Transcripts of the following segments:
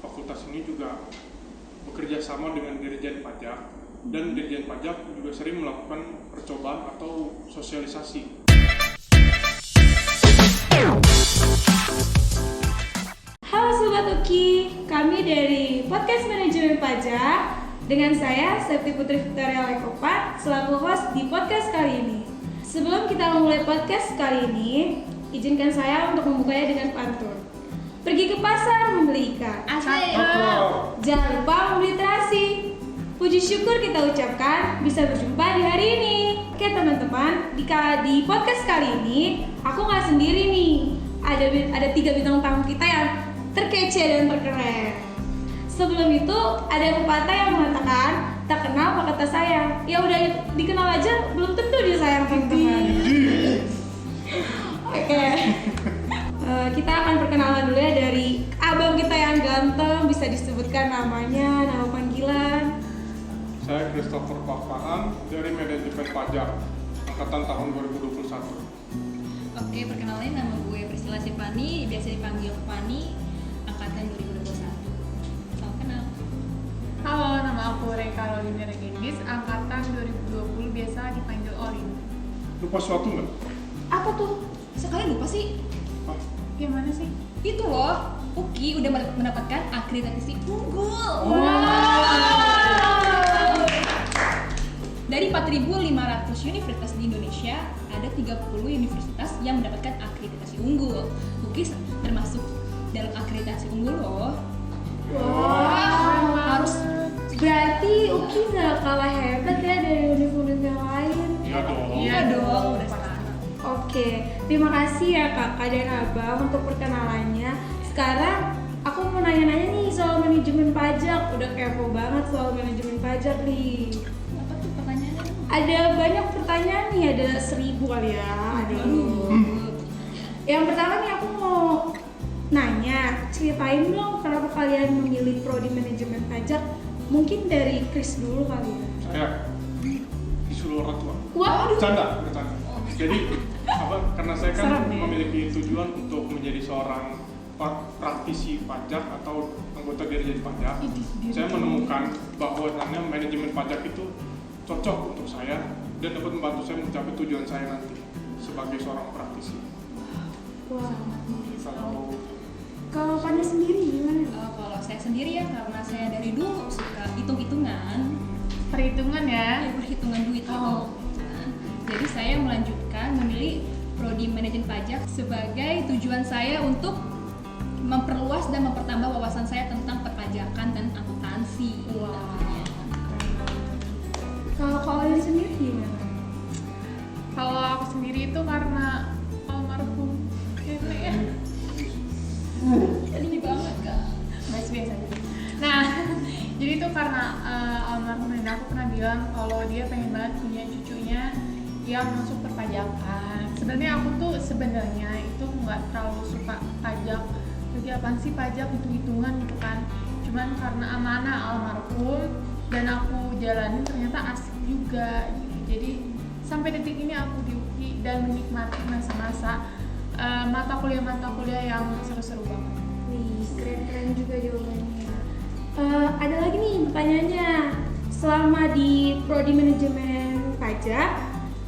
fakultas ini juga bekerja sama dengan Dirjen Pajak, dan Dirjen Pajak juga sering melakukan percobaan atau sosialisasi. Halo Sobat Uki, kami dari Podcast Manajemen Pajak dengan saya Septi Putri Victoria Lekopa selaku host di podcast kali ini. Sebelum kita memulai podcast kali ini, izinkan saya untuk membukanya dengan pantun. Pergi ke pasar membeli ikan, jangan lupa membeli terasi. Puji syukur kita ucapkan bisa berjumpa di hari ini. Oke teman-teman, di podcast kali ini aku nggak sendiri nih. Ada 3 bintang tamu kita yang terkece dan terkeren. Sebelum itu ada pepatah yang mengatakan tak kenal maka tak sayang. Ya udah dikenal aja belum tentu dia sayang teman-teman. Oke. Kita akan perkenalan dulu ya dari abang kita yang ganteng, bisa disebutkan namanya, nama panggilan. Saya Christopher Papahan dari Manajemen Pajak angkatan tahun 2021. Oke, perkenalkan nama gue Priscilla Sipani, biasa dipanggil Pani, angkatan 2021. Salam kenal. Halo, nama aku Reka Rolina Regendis, angkatan 2020, biasa dipanggil Olin. Lupa suatu nggak? Apa tuh? Sekali lupa sih. Gimana sih? Itu loh, Uki udah mendapatkan akreditasi unggul. Wow. Dari 4.500 universitas di Indonesia, ada 30 universitas yang mendapatkan akreditasi unggul. Uki termasuk dalam akreditasi unggul loh. Harus berarti Uki nggak kalah hebat ya dari universitas yang lain. Iya dong, udah sekarang. Oke, terima kasih ya kakak dan abang untuk perkenalannya. Sekarang aku mau nanya-nanya nih soal manajemen pajak. Udah kepo banget soal manajemen pajak nih. Apa tuh pertanyaannya? Ada banyak pertanyaan nih, ada 1000 kali ya. Yang pertama nih aku mau nanya, ceritain dong kenapa kalian memilih prodi manajemen pajak. Mungkin dari Chris dulu kali ya. Saya disuruh orang tua. Wah, Bercanda. Jadi karena saya kan Serem, ya? memiliki tujuan untuk menjadi seorang praktisi pajak atau anggota Dirjen Pajak. Saya menemukan bahwa manajemen pajak itu cocok untuk saya dan dapat membantu saya mencapai tujuan saya nanti sebagai seorang praktisi. wah. Kalau Kalau Pani sendiri gimana? kalau saya sendiri ya, karena saya dari dulu suka hitung-hitungan, Perhitungan ya? perhitungan duit itu. Jadi saya melanjutkan memilih prodi manajemen pajak sebagai tujuan saya untuk memperluas dan mempertambah wawasan saya tentang perpajakan dan akuntansi. Kalau kalian sendiri gimana? Kalau aku sendiri itu karena almarhum nenek ya. Ini banget kak. Biasa aja. Nah, jadi itu karena almarhum nenek aku pernah bilang kalau dia pengen banget punya cucunya yang masuk perpajakan. Sebenarnya aku tuh itu nggak terlalu suka pajak. Jadi apaan sih pajak, hitung-hitungan gitu kan. Cuman karena amanah almarhum dan aku jalanin ternyata asik juga gitu. Jadi sampai detik ini aku di UI dan menikmati masa-masa mata kuliah yang seru-seru banget. Wih, keren-keren juga jawabannya. Ada lagi nih pertanyaannya. Selama di prodi manajemen pajak,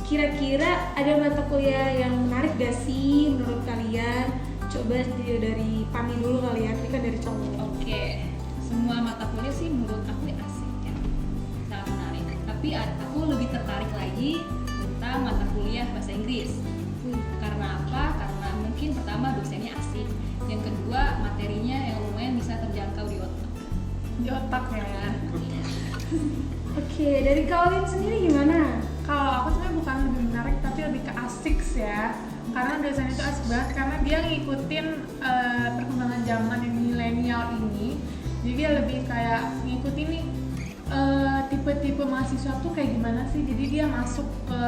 kira-kira ada mata kuliah yang menarik gak sih menurut kalian? Coba dari Pami dulu kali ya, kita dari cowok. Oke, semua mata kuliah sih menurut aku asik ya, sangat menarik. Tapi aku lebih tertarik lagi tentang mata kuliah bahasa Inggris. Karena apa? Karena mungkin pertama dosennya asik, yang kedua materinya yang lumayan bisa terjangkau di otak. Di otak ya. Oke, dari kalian sendiri gimana? Kalau aku sebenarnya bukan lebih menarik tapi lebih ke asik ya. Karena dosen itu asik banget karena dia ngikutin perkembangan zaman yang milenial ini. Jadi dia lebih kayak ngikutin nih tipe-tipe mahasiswa tuh kayak gimana sih. Jadi dia masuk ke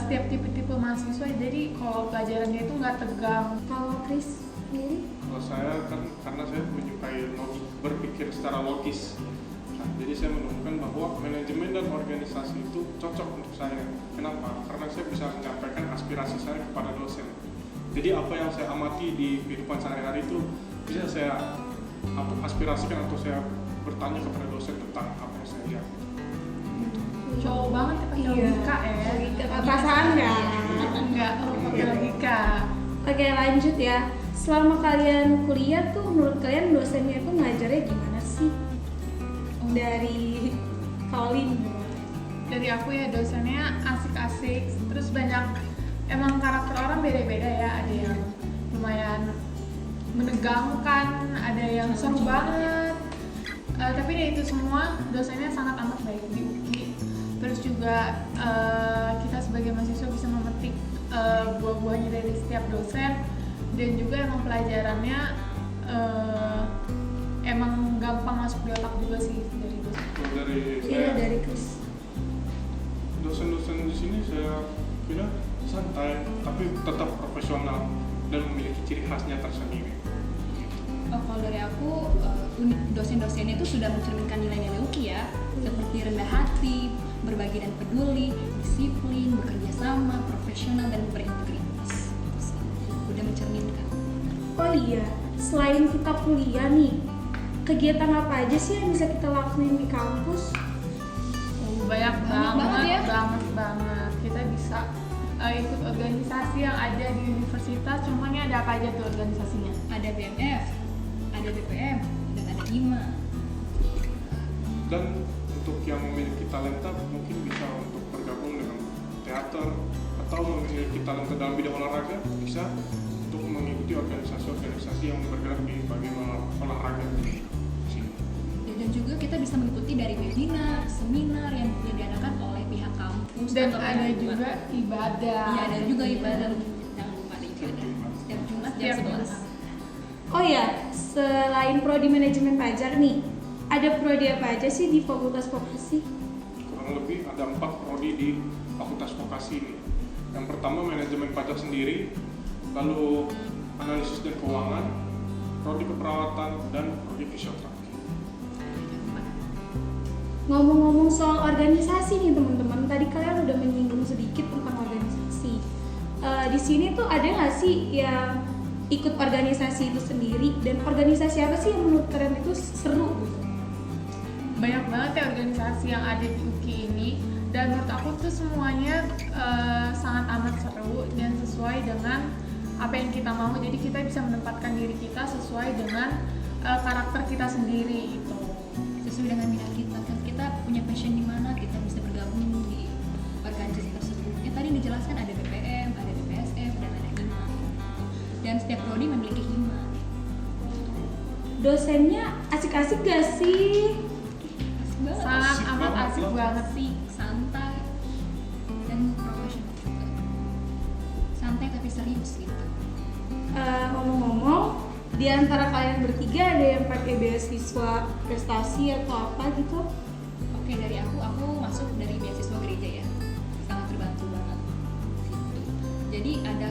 setiap tipe-tipe mahasiswa. Jadi kalau pelajarannya itu nggak tegang. Kalau Chris sendiri? Kalau saya kan karena saya menyukai berpikir secara logis. Jadi saya menemukan bahwa manajemen dan organisasi itu cocok untuk saya. Kenapa? Karena saya bisa menyampaikan aspirasi saya kepada dosen. Jadi apa yang saya amati di kehidupan sehari-hari itu bisa saya aspirasikan atau saya bertanya kepada dosen tentang apa yang saya lihat. Cowok banget ya pakai Iya. logika ya. Logika, perasaan nggak? Enggak, pakai logika. Oke, lanjut ya. Selama kalian kuliah tuh menurut kalian dosennya itu ngajarnya gimana sih? Dari Colin. Dari aku ya dosennya asik-asik, terus banyak, emang karakter orang beda-beda ya, ada yang lumayan menegangkan, ada yang seru banget. Tapi dari itu semua dosennya sangat amat baik di UKI. Terus juga kita sebagai mahasiswa bisa memetik buah-buahnya dari setiap dosen, dan juga emang pelajarannya emang gampang masuk di otak juga sih dari dosen. Kalau dari Iya, saya, dari Chris. dosen-dosen di sini saya kira santai tapi tetap profesional dan memiliki ciri khasnya tersendiri. Oh, kalau dari aku, dosen-dosennya itu sudah mencerminkan nilai-nilai UKI ya, seperti rendah hati, berbagi dan peduli, disiplin, bekerja sama, profesional dan berintegritas. Sudah mencerminkan. Oh iya, selain kita kuliah nih, kegiatan apa aja sih yang bisa kita lakuin di kampus? Banyak banget ya. banget. Kita bisa ikut organisasi yang ada di universitas. Contohnya ada apa aja tuh organisasinya? Ada BMF, ada BPM, dan ada IMA. Dan untuk yang memiliki talenta mungkin bisa untuk bergabung dengan teater atau memiliki talenta dalam bidang olahraga bisa untuk mengikuti organisasi-organisasi yang bergerak di bagian olahraga di sini. Dan juga kita bisa mengikuti dari webinar, seminar yang diadakan oleh pihak kampus. Dan atau ada pihak juga ibadah. Iya, ada juga ibadah. Jangan lupa ada ibadah. Setiap Jumat jam Setiap 11. Oh ya, selain prodi manajemen pajak nih, ada prodi apa aja sih di Fakultas Vokasi? Kurang lebih ada 4 prodi di Fakultas Vokasi ini. Yang pertama manajemen pajak sendiri, lalu analisis dan keuangan, prodi keperawatan, dan prodi fisioterapi. Ngomong-ngomong soal organisasi nih teman-teman, tadi kalian udah menyinggung sedikit tentang organisasi. Di sini tuh ada nggak sih yang ikut organisasi itu sendiri, dan organisasi apa sih yang menurut kalian itu seru gitu? Banyak banget ya organisasi yang ada di UKI ini, dan menurut aku tuh semuanya sangat amat seru dan sesuai dengan apa yang kita mau. Jadi kita bisa menempatkan diri kita sesuai dengan karakter kita sendiri itu. Sesuai dengan minat kita, kan kita punya passion di mana, kita bisa bergabung di organisasi tersebut. Ya tadi dijelaskan ada BPM, ada BPSF, dan ada HIMA. Dan setiap prodi memiliki HIMA. Dosennya asik-asik gak sih? Asik banget. Sangat Asik amat banget asik loh. banget. Asik, santai, dan profesional juga. Santai tapi serius gitu. Ngomong-ngomong, di antara kalian bertiga ada yang pakai beasiswa prestasi atau apa gitu? Oke, dari aku masuk dari beasiswa gereja ya. Sangat terbantu banget. Jadi ada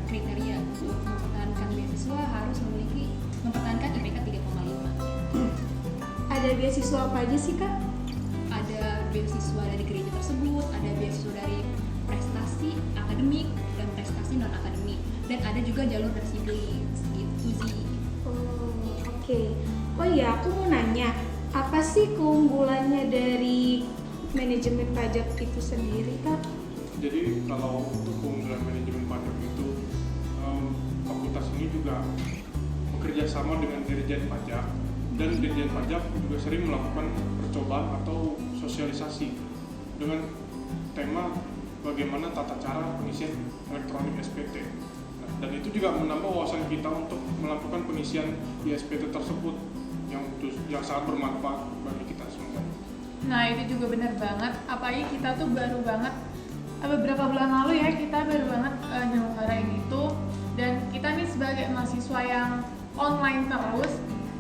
kriteria untuk mempertahankan beasiswa harus mempertahankan IPK 3,5. Ada beasiswa apa aja sih kak? Ada beasiswa dari gereja tersebut, ada beasiswa dari prestasi akademik dan prestasi non akademik, dan ada juga jalur disiplin gitu sih. Oh, oke. Oh iya, aku mau nanya, apa sih keunggulannya dari manajemen pajak itu sendiri kak? Jadi kalau untuk keunggulan manajemen pajak itu, fakultas ini juga bekerja sama dengan Dirjen Pajak, dan Dirjen Pajak juga sering melakukan percobaan atau sosialisasi dengan tema bagaimana tata cara pengisian elektronik SPT. Nah, dan itu juga menambah wawasan kita untuk melakukan pengisian di SPT tersebut yang sangat bermanfaat bagi kita semua. Nah itu juga benar banget, apalagi kita tuh baru banget beberapa bulan lalu ya, kita baru banget nyelenggarain itu, dan kita nih sebagai mahasiswa yang online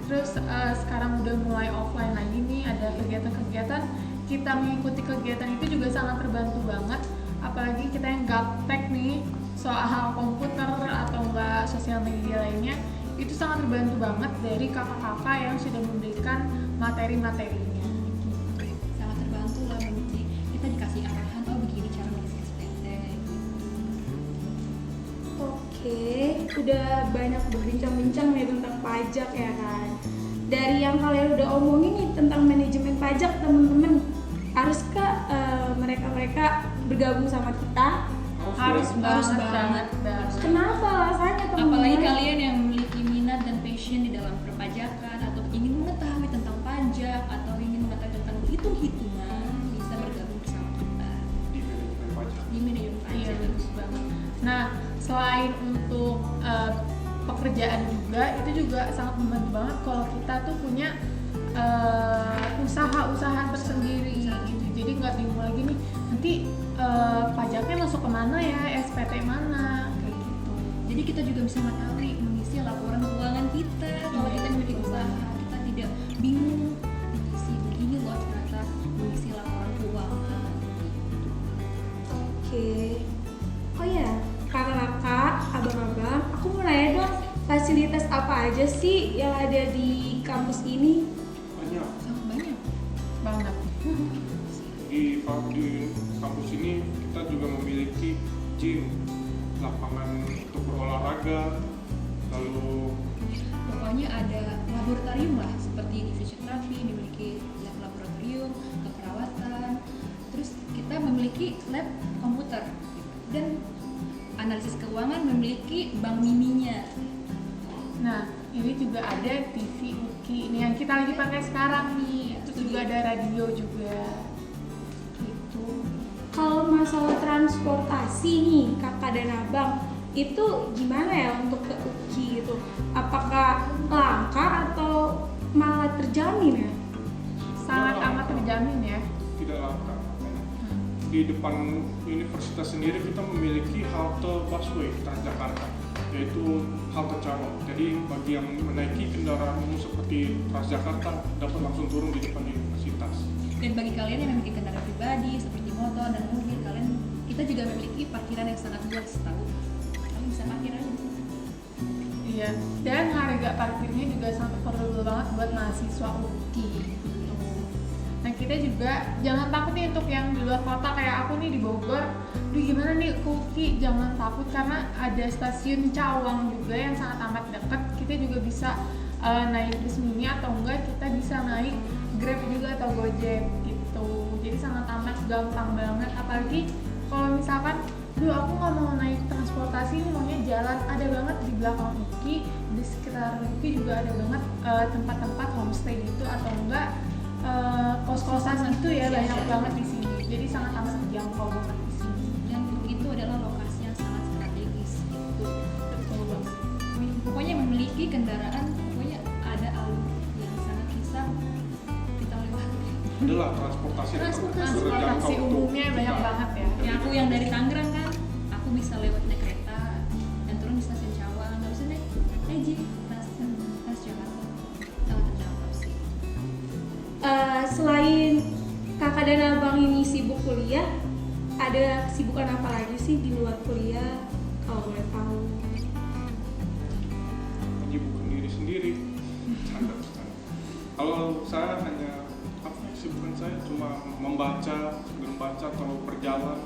terus sekarang udah mulai offline lagi nih, ada kegiatan-kegiatan, kita mengikuti kegiatan itu juga sangat terbantu banget, apalagi kita yang gaptek nih soal komputer atau enggak sosial media lainnya, itu sangat terbantu banget dari kakak-kakak yang sudah memberikan materi-materinya. Sangat terbantu lah, kita dikasih arahan, oh begini cara mengisi SPT. Oke, udah banyak berbincang-bincang nih tentang pajak ya kan. dari yang kalian udah omongin nih tentang manajemen pajak teman-teman, haruskah mereka bergabung sama kita? Harus banget. banget. Kenapa alasannya teman-teman? Apalagi kalian yang memiliki minat dan passion di dalam perpajakan atau ingin mengetahui tentang pajak atau ingin mengetahui tentang hitung-hitungan, bisa bergabung bersama kita di manajemen pajak. di manajemen Iya, pajak. bagus banget. Nah, selain untuk pekerjaan juga, itu juga sangat membantu banget kalau kita tuh punya usaha-usaha tersendiri gitu. Jadi nggak bingung lagi nih, nanti pajaknya masuk kemana ya, SPT mana, kayak gitu. Jadi kita juga bisa mengetahui mengisi laporan keuangan kita. Kalau kita memiliki usaha, kita tidak bingung mengisi begini loh ternyata mengisi laporan keuangan. Oke. Oh ya, kakak-kakak, abang-abang, aku mau nanya dong, fasilitas apa aja sih yang ada di kampus ini? Banyak. Sangat banyak. Banget. Di kampus ini kita juga memiliki gym, lapangan untuk berolahraga, lalu Pokoknya ada laboratorium lah, seperti di fisioterapi memiliki lab laboratorium, keperawatan, terus kita memiliki lab komputer dan analisis keuangan memiliki bank mininya. Nah, ini juga ada TV Uki, ini yang kita lagi pakai sekarang nih. Terus juga ada radio juga. Gitu. Kalau masalah transportasi nih, kakak dan abang, itu gimana ya untuk ke UKI gitu? Apakah langka atau malah terjamin ya? Sangat amat terjamin ya. tidak langka. Di depan universitas sendiri kita memiliki halte busway Transjakarta, yaitu halte Cawang. Jadi bagi yang menaiki kendaraan umum seperti Transjakarta dapat langsung turun di depan universitas. Dan bagi kalian yang memiliki kendaraan pribadi seperti motor dan mobil, kita juga memiliki parkiran yang sangat luas, tahu? Kalian bisa parkir aja di sini. Iya. Dan harga parkirnya juga sangat affordable banget buat mahasiswa UKI. Gitu. Nah, kita juga jangan takut nih untuk yang di luar kota kayak aku nih di Bogor. Duh, gimana nih ke UKI? Jangan takut karena ada stasiun Cawang juga yang sangat amat dekat. Kita juga bisa naik bus mini atau enggak kita bisa naik Grab juga atau Gojek gitu. Jadi sangat amat gampang banget. Apalagi kalau misalkan, duh aku nggak mau naik transportasi, ini maunya jalan, ada banget di belakang UKI, di sekitar UKI juga ada banget tempat-tempat homestay gitu atau enggak kos-kosan gitu ya, banyak banget di sini. Jadi sangat amat terjangkau banget di sini. Dan itu adalah lokasi yang sangat strategis gitu. Betul banget. Pokoknya memiliki kendaraan, pokoknya ada alur yang sangat bisa kita lewati. Adalah transportasi Transportasi umumnya banyak banget ya. Ya aku yang dari Tangerang kan, aku bisa lewat naik kereta dan turun di stasiun Cawang, nggak bisa naik jeep, Transjakarta, sangat terjangkau sih. Selain kakak dan abang ini sibuk kuliah, ada kesibukan apa lagi sih di luar kuliah? Kalau boleh tahu. menyibukkan diri sendiri. Canda. Kalau saya hanya kesibukan saya cuma membaca atau berjalan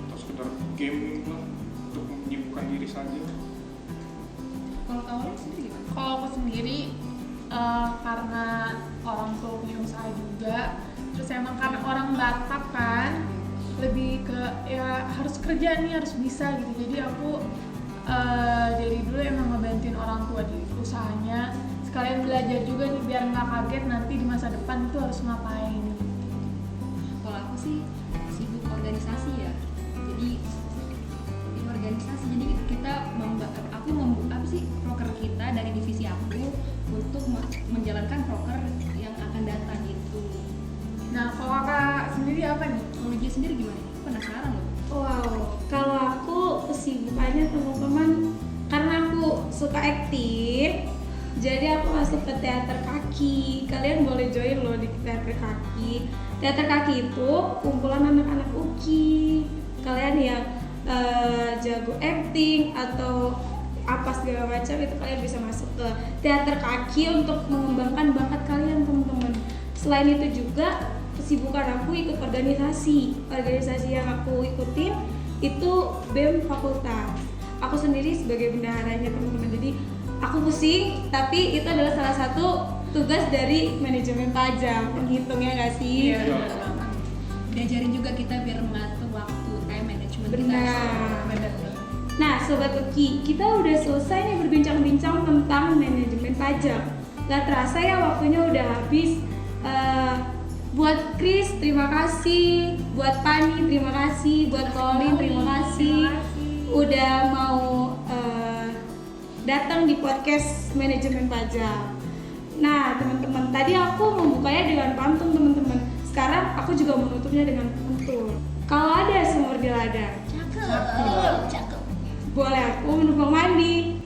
atau sekedar gaming lah untuk menyibukkan diri saja. Kalau kamu sendiri gimana? Kalau aku sendiri karena orang tua punya usaha juga, terus emang karena orang Batak kan lebih ke ya harus kerja nih, harus bisa gitu. Jadi aku dari dulu emang ngebantuin orang tua di usahanya, sekalian belajar juga nih biar nggak kaget nanti di masa depan itu harus ngapain. Kalau aku sih sibuk organisasi ya. Jadi di organisasi, jadi kita proker kita dari divisi aku untuk menjalankan proker yang akan datang gitu. Nah, kalau kakak sendiri apa nih? Kalau dia sendiri gimana? Penasaran loh. Wow, kalau aku kesibukannya teman-teman, karena aku suka akting, jadi aku masuk ke teater kaki. Kalian boleh join loh di teater kaki. Teater kaki itu kumpulan anak-anak UKI. Kalian yang jago acting atau apa segala macam, itu kalian bisa masuk ke teater kaki untuk mengembangkan bakat kalian teman-teman. Selain itu juga kesibukan aku ikut organisasi yang aku ikutin itu BEM fakultas. Aku sendiri sebagai bendaharanya teman-teman, jadi aku pusing, tapi itu adalah salah satu tugas dari manajemen pajak, penghitungnya nggak sih? Iya, benar banget. Diajarin juga kita biar mengatur waktu, time management kita. Benar. Benar. Nah, Sobat Uki, kita udah selesai nih berbincang-bincang tentang manajemen pajak. Gak terasa ya waktunya udah habis. Buat Chris, terima kasih. Buat Pani, terima kasih. Buat Colin, terima kasih. Udah mau datang di podcast manajemen pajak. Nah, teman-teman, tadi aku membukanya dengan pantun, teman-teman. Sekarang aku juga menutupnya dengan pantun. Kalau ada sumur di ladang, Cakep. boleh aku menumpang mandi.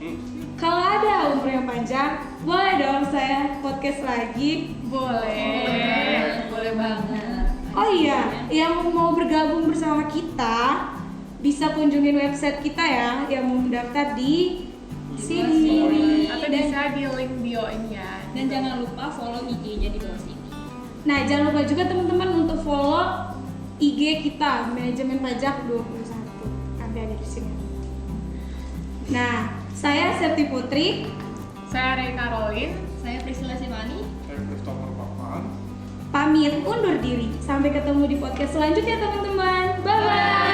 Kalau ada umur yang panjang, boleh dong saya podcast lagi. Boleh banget. Oh iya, yang mau bergabung bersama kita bisa kunjungin website kita ya, yang mau mendaftar di sini. Atau bisa di link bio ini ya. Dan jangan lupa follow IG-nya di bawah sini. Nah, jangan lupa juga teman-teman untuk follow IG kita Manajemen Pajak 21. Nanti ada di sini. Nah, saya Septi Putri. Saya Ray Caroline. Saya Priscilla Simani. Saya Christopher Papan. Pamit undur diri. Sampai ketemu di podcast selanjutnya teman-teman. Bye bye.